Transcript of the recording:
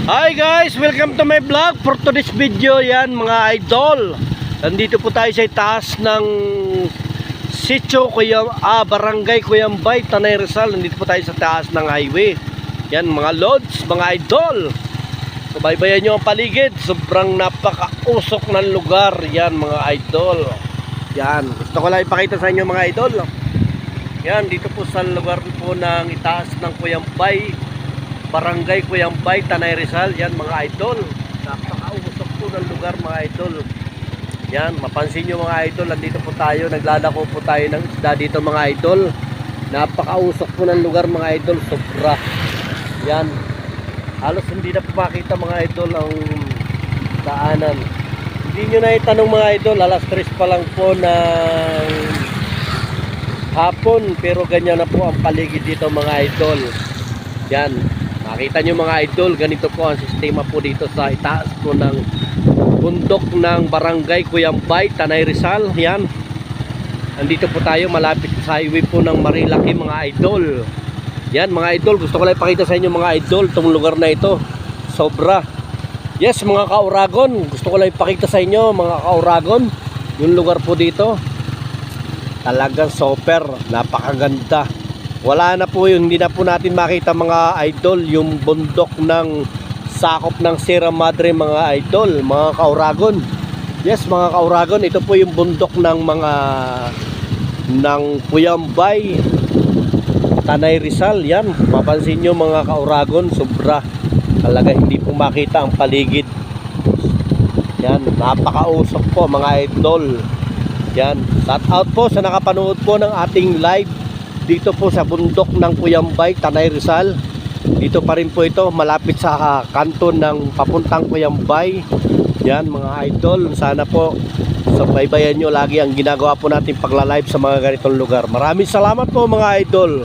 Hi guys, welcome to my vlog. For today's video, yan mga idol, nandito po tayo sa taas ng sitio Barangay Cuyambay, Tanay Rizal. Nandito po tayo sa taas ng highway. Yan mga lods, mga idol, subaybayan nyo ang paligid. Sobrang napakausok ng lugar. Yan mga idol. Yan, gusto ko lang ipakita sa inyo mga idol. Yan, dito po sa lugar po ng itaas ng Cuyambay, Barangay Cuyambay, Tanay Rizal. Yan mga idol, napakausok po ng lugar mga idol. Yan, mapansin nyo mga idol, nandito po tayo, naglalako po tayo ng isda dito mga idol. Napakausok po ng lugar mga idol, sobra. Yan, halos hindi na po makita mga idol ang daanan. Hindi nyo na itanong mga idol, alas 3 pa lang po ng hapon, pero ganyan na po ang paligid dito mga idol. Yan, makita nyo mga idol, ganito po ang sistema po dito sa itaas po ng bundok ng Barangay Cuyambay, Tanay Rizal. Yan, nandito po tayo malapit sa highway po ng Marilaki mga idol. Yan mga idol, gusto ko lang ipakita sa inyo mga idol itong lugar na ito, sobra. Yes mga kauragon, gusto ko lang ipakita sa inyo mga kauragon yung lugar po dito. Talagang super, napakaganda. Wala na po yun, hindi na po natin makita mga idol yung bundok ng sakop ng Sierra Madre mga idol, mga kauragon. Yes mga kauragon, ito po yung bundok ng Cuyambay, Tanay Rizal. Yan, mapansin nyo mga kauragon, sobra. Talaga hindi po makita ang paligid. Yan, napakausok po mga idol. Yan, shout out po sa nakapanood po ng ating live dito po sa bundok ng Cuyambay, Tanay Rizal. Dito pa rin po ito, malapit sa kanto ng papuntang Cuyambay. Yan mga idol, sana po subaybayan nyo lagi ang ginagawa po natin pagla-live sa mga ganitong lugar. Maraming salamat po mga idol.